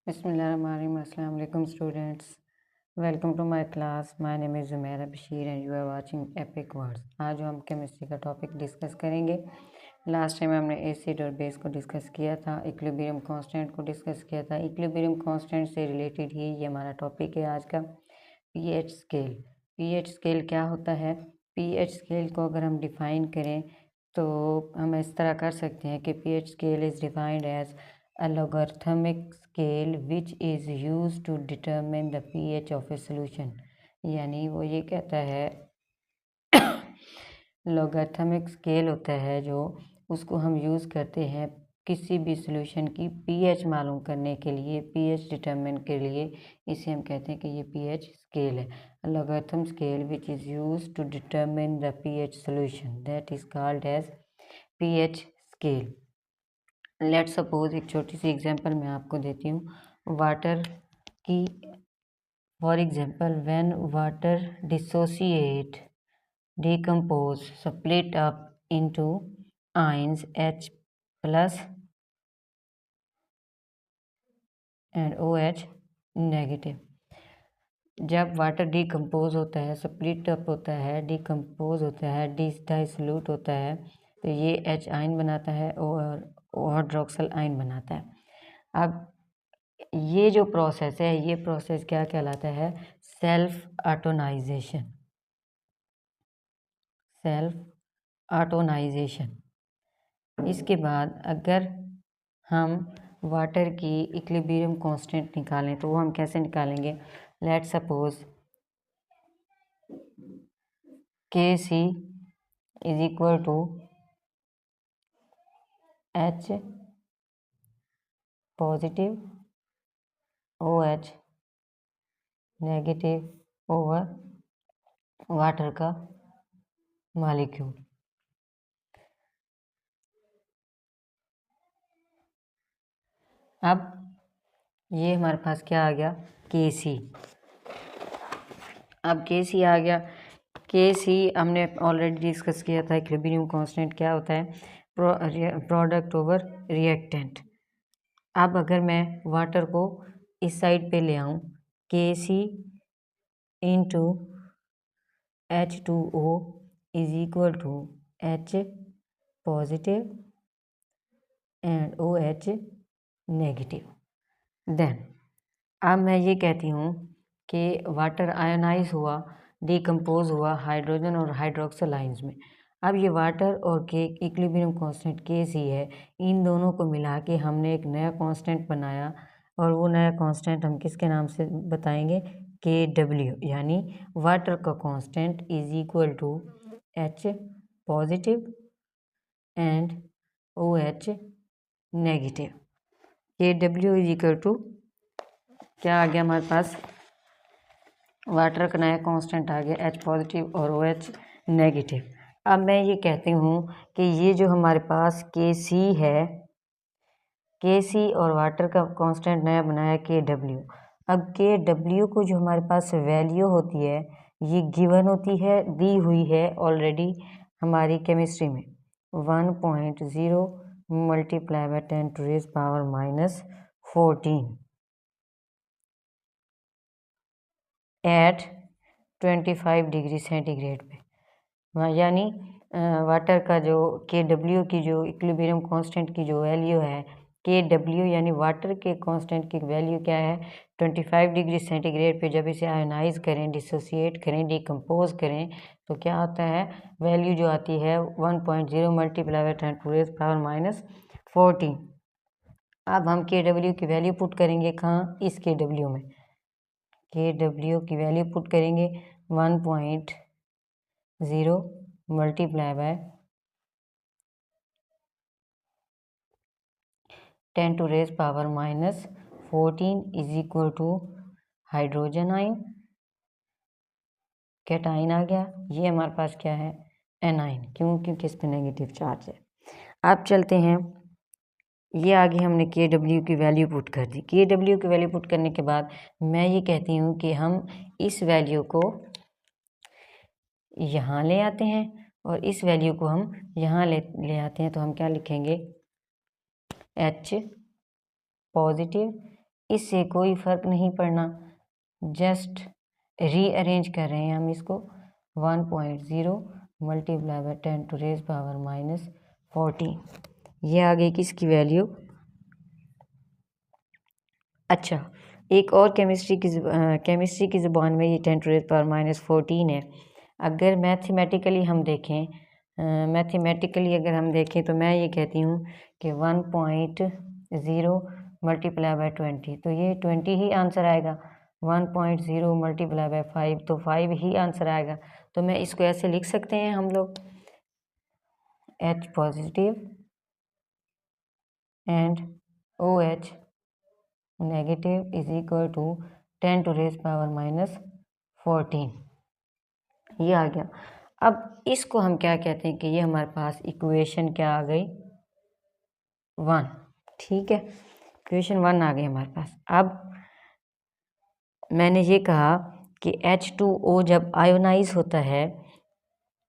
Bismillahirrahmanirrahim. Assalamu alaikum students. Welcome to my class. My name is Zumaira Bashir and you are watching Epic Words. आज हम chemistry का topic discuss करेंगे। Last time हमने acid और base को discuss किया था, इक्विलिब्रियम कांस्टेंट को डिस्कस किया था। इक्विलिब्रियम कांस्टेंट से रिलेटेड ही ये हमारा टॉपिक है आज का। PH scale. पीएच स्केल क्या होता है? पीएच स्केल को अगर हम डिफाइन करें तो हम इस तरह कर सकते हैं कि pH scale is defined as a logarithmic scale which is used to determine the pH of a solution। यानी वो ये कहता है logarithmic scale होता है जो उसको हम यूज़ करते हैं किसी भी सॉल्यूशन की pH मालूम करने के लिए, pH डिटरमिन के लिए। इसे हम कहते हैं कि ये pH स्केल है। logarithm scale which is used to determine the pH solution that is called as pH scale। Let suppose एक छोटी सी एग्जांपल मैं आपको देती हूँ वाटर की। For example when water dissociate decompose split up into ions H plus and OH negative. जब water decompose होता है, स्प्लिट अप होता है, डिकम्पोज होता है, डाइसल्यूट होता है, तो ये H आयन बनाता है और हाइड्रोक्सिल आयन बनाता है। अब ये जो प्रोसेस है, ये प्रोसेस क्या कहलाता है? सेल्फ ऑटोनाइजेशन। सेल्फ ऑटोनाइजेशन। इसके बाद अगर हम वाटर की इक्विलिब्रियम कांस्टेंट निकालें तो वो हम कैसे निकालेंगे? Let suppose Kc is equal to H positive OH negative over water का मॉलिक्यूल। अब ये हमारे पास क्या आ गया? Kc। अब Kc आ गया। Kc हमने ऑलरेडी डिस्कस किया था। इक्विलिब्रियम कांस्टेंट क्या होता है? Product over reactant. अब अगर मैं वाटर को इस साइड पे ले आऊँ, Kc into H2O is equal to H positive and OH negative. Then अब मैं ये कहती हूँ कि वाटर आयोनाइज हुआ, डिकम्पोज हुआ हाइड्रोजन और हाइड्रोक्सिल आयंस में। अब ये वाटर और के इक्विलिब्रियम कांस्टेंट Kc है, इन दोनों को मिला के हमने एक नया कांस्टेंट बनाया और वो नया कांस्टेंट हम किसके नाम से बताएंगे? Kw। यानी वाटर का constant is equal to H positive and OH negative. Kw is equal to क्या आ गया हमारे पास? वाटर का नया कांस्टेंट आ गया H पॉजिटिव और OH नेगेटिव। अब मैं ये कहती हूँ कि ये जो हमारे पास Kc है, Kc और वाटर का कांस्टेंट नया बनाया Kw। अब Kw को जो हमारे पास वैल्यू होती है, ये गिवन होती है, दी हुई है ऑलरेडी हमारी केमिस्ट्री में। 1.0 multiply by 10⁻⁻14 at 25 degree centigrade पे। यानी वाटर का जो Kw की जो इक्विलिब्रियम कांस्टेंट की जो वैल्यू है, Kw यानी वाटर के कांस्टेंट की वैल्यू क्या है? 25 डिग्री सेंटीग्रेड पे जब इसे आयोनाइज करें, डिसोसिएट करें, डिकम्पोज करें तो क्या होता है? वैल्यू जो आती है 1.0 मल्टीप्लाई बाय 10⁻⁻14। अब हम Kw की वैल्यू पुट करेंगे कहाँ? इस Kw में। Kw की वैल्यू पुट करेंगे 1.0 multiply by 10⁻⁻14 is equal to hydrogen ion, cation आ गया। ये हमारे पास क्या है? एनाइन। क्यों? क्योंकि इस पे नेगेटिव चार्ज है। अब चलते हैं, ये आगे हमने Kw की वैल्यू पुट कर दी। Kw की वैल्यू पुट करने के बाद मैं ये कहती हूँ कि हम इस वैल्यू को यहाँ ले आते हैं और इस वैल्यू को हम यहाँ ले आते हैं, तो हम क्या लिखेंगे? H पॉजिटिव इससे कोई फ़र्क नहीं पड़ना, जस्ट रीअरेंज कर रहे हैं हम इसको। 1.0 multiply by 10 to raise power minus 14, ये आ गई किसकी वैल्यू। अच्छा, एक और केमिस्ट्री की ज़ुबान में ये 10 टू रेज पावर माइनस 14 है। अगर मैथमेटिकली हम देखें अगर हम देखें तो मैं ये कहती हूँ कि 1.0 मल्टीप्लाई बाय 20, तो ये 20 ही आंसर आएगा। 1.0 मल्टीप्लाई बाय 5, तो 5 ही आंसर आएगा। तो मैं इसको ऐसे लिख सकते हैं हम लोग, H positive and OH negative is equal to 10 to raise power minus 14, ये आ गया। अब इसको हम क्या कहते हैं कि ये हमारे पास इक्वेशन क्या आ गई, 1। ठीक है, इक्वेशन 1 आ गई हमारे पास। अब मैंने ये कहा कि H2O जब आयोनाइज होता है,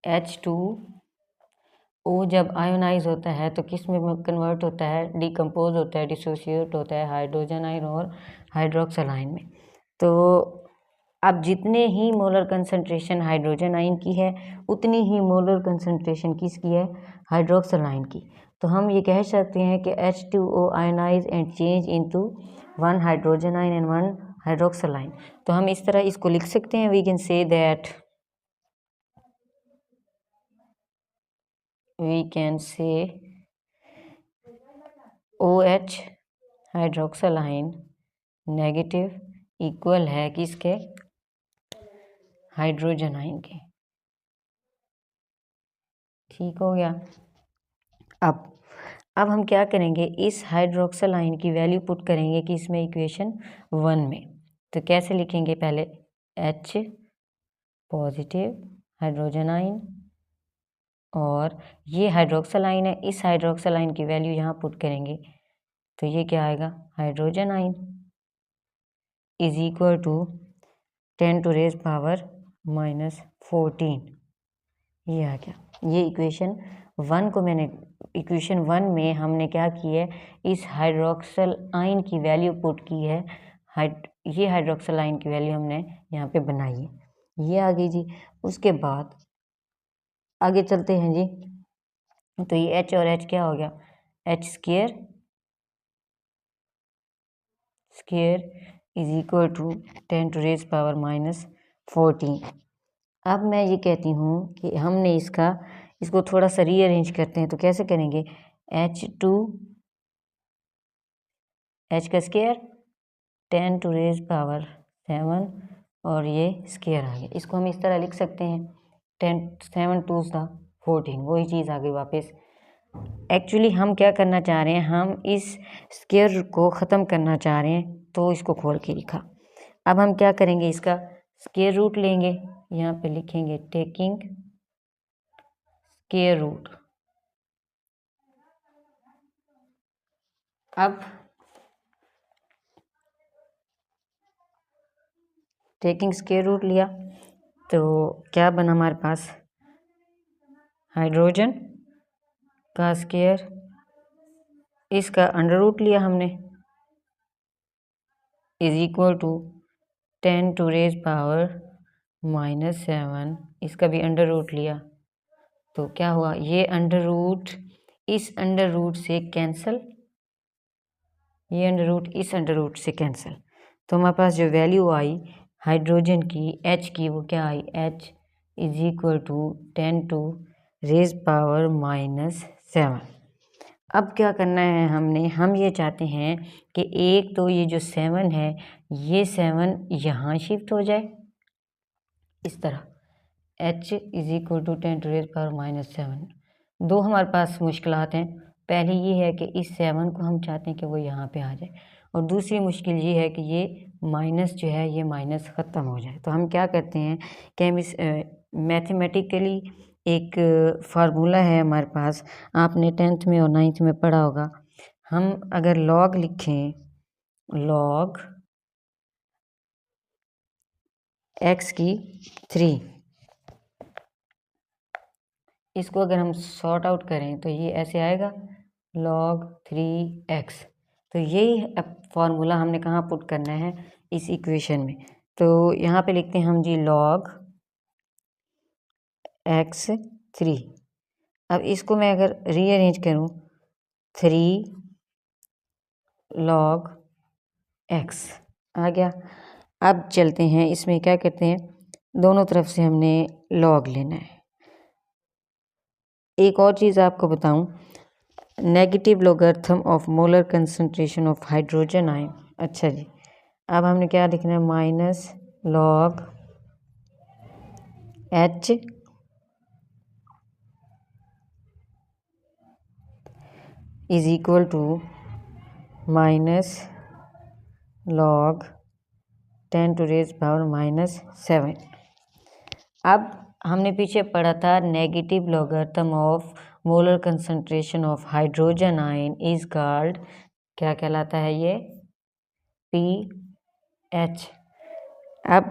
H2O जब आयोनाइज होता है तो किस में कन्वर्ट होता है, डिकम्पोज होता है, डिसोशिएट होता है हाइड्रोजन आयन और हाइड्रोक्सल आयन में। तो अब जितने ही मोलर कंसंट्रेशन हाइड्रोजन आयन की है उतनी ही मोलर कंसंट्रेशन किसकी है, हाइड्रोक्सल आयन की। तो हम ये कह सकते हैं कि H2O ionise and change into 1 hydrogen ion and 1 hydroxyl ion. तो हम इस तरह इसको लिख सकते हैं, we can say that OH hydroxyl ion negative equal है किसके, हाइड्रोजन आयन के। ठीक हो गया। अब हम क्या करेंगे, इस हाइड्रोक्सल आयन की वैल्यू पुट करेंगे कि इसमें इक्वेशन 1 में। तो कैसे लिखेंगे, पहले H पॉजिटिव हाइड्रोजन आयन और ये हाइड्रोक्सल आयन है, इस हाइड्रोक्सल आयन की वैल्यू यहाँ पुट करेंगे तो ये क्या आएगा, hydrogen ion is equal to 10 to raise power minus 14, ये आ गया। ये इक्वेशन 1 में हमने क्या की है, इस हाइड्रोक्सल आयन की वैल्यू पुट की है, ये हाइड्रोक्सल आयन की वैल्यू हमने यहाँ पे बनाई है, ये आ गई जी। उसके बाद आगे चलते हैं जी। तो ये H और H क्या हो गया, H square is equal to 10 to raise power minus 14। अब मैं ये कहती हूँ कि हमने इसको थोड़ा सा रीअरेंज करते हैं। तो कैसे करेंगे, H का स्क्वायर 10 टू रेज पावर 7 और ये स्क्वायर आ गया। इसको हम इस तरह लिख सकते हैं, 7 2 14, वही चीज़ आ गई वापस। एक्चुअली हम क्या करना चाह रहे हैं, हम इस स्क्वायर को ख़त्म करना चाह रहे हैं, तो इसको खोल के लिखा। अब हम क्या करेंगे, इसका स्क्वायर रूट लेंगे, यहाँ पे लिखेंगे टेकिंग स्क्वायर रूट। अब टेकिंग स्क्वायर रूट लिया तो क्या बना हमारे पास, हाइड्रोजन का स्क्वायर, इसका अंडर रूट लिया हमने is equal to 10 to raise power minus 7, इसका भी अंडर रूट लिया तो क्या हुआ, ये अंडर रूट इस अंडर रूट से कैंसिल, ये अंडर रूट इस अंडर रूट से कैंसिल। तो हमारे पास जो वैल्यू आई हाइड्रोजन की H की, वो क्या आई, H is equal to 10 to raise power minus 7। अब क्या करना है हमने, हम ये चाहते हैं कि एक तो ये जो 7 है, ये 7 यहाँ शिफ्ट हो जाए इस तरह, H is equal to 10 to raise power minus 7। दो हमारे पास मुश्किलात हैं, पहली ये है कि इस 7 को हम चाहते हैं कि वो यहाँ पे आ जाए, और दूसरी मुश्किल ये है कि ये माइनस जो है ये माइनस ख़त्म हो जाए। तो हम क्या करते हैं कि मैथमेटिकली एक फार्मूला है हमारे पास, आपने 10th में और 9th में पढ़ा होगा। हम अगर लॉग लिखें, लॉग x की 3, इसको अगर हम सॉर्ट आउट करें तो ये ऐसे आएगा log 3x। तो यही अब फॉर्मूला हमने कहाँ पुट करना है, इस इक्वेशन में। तो यहाँ पे लिखते हैं हम जी log x3। अब इसको मैं अगर रीअरेंज करूँ 3 log x आ गया। अब चलते हैं इसमें क्या करते हैं, दोनों तरफ से हमने log लेना है। एक और चीज़ आपको बताऊं, negative logarithm of molar concentration of hydrogen ion. अच्छा जी, अब हमने क्या लिखना है, minus log h is equal to minus log 10⁻⁻⁷। अब हमने पीछे पढ़ा था negative logarithm of molar concentration of hydrogen ion is called, क्या कहलाता है ये, pH। अब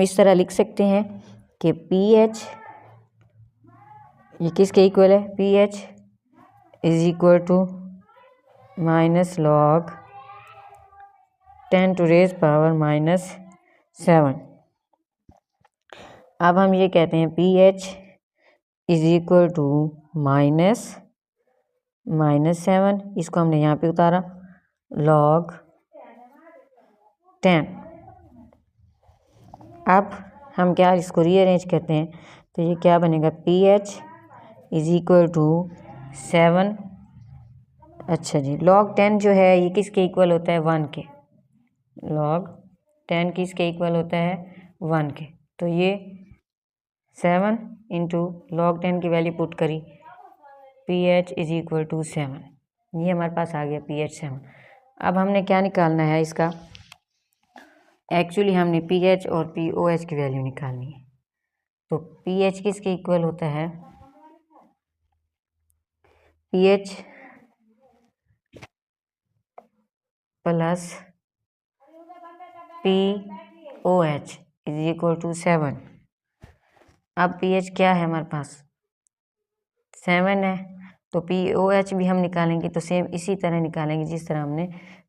इस तरह लिख सकते हैं कि pH ये किसके इक्वल है, pH is equal to minus log 10⁻⁻⁷। अब हम ये कहते हैं pH इज इक्वल टू -7, इसको हमने यहाँ पे उतारा log 10। अब हम क्या इसको रीअरेंज करते हैं, तो ये क्या बनेगा, pH इज इक्वल टू 7। अच्छा जी, log 10 जो है ये किसके इक्वल होता है, 1 के। log 10 किसके इक्वल होता है, 1 के। तो ये 7 इंटू log 10 की वैल्यू पुट करी, pH इज इक्वल टू 7। ये हमारे पास आ गया pH 7। अब हमने क्या निकालना है इसका, एक्चुअली हमने pH और pOH की वैल्यू निकालनी है। तो pH किसके इक्वल होता है, pH plus pOH is equal to 7। अब pH क्या है हमारे पास, 7 है, तो pOH भी हम निकालेंगे तो सेम इसी तरह निकालेंगे जिस तरह हमने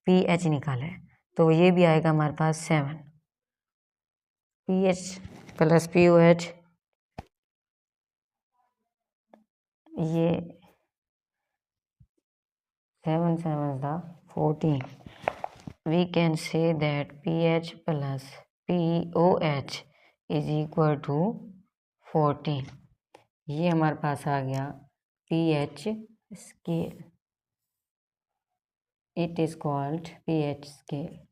pH निकाला है। तो ये भी आएगा हमारे पास 7, pH प्लस pOH, ये 7 7 14। We can say that pH plus pOH is equal to 14। ये हमारे पास आ गया pH scale, it is called pH scale।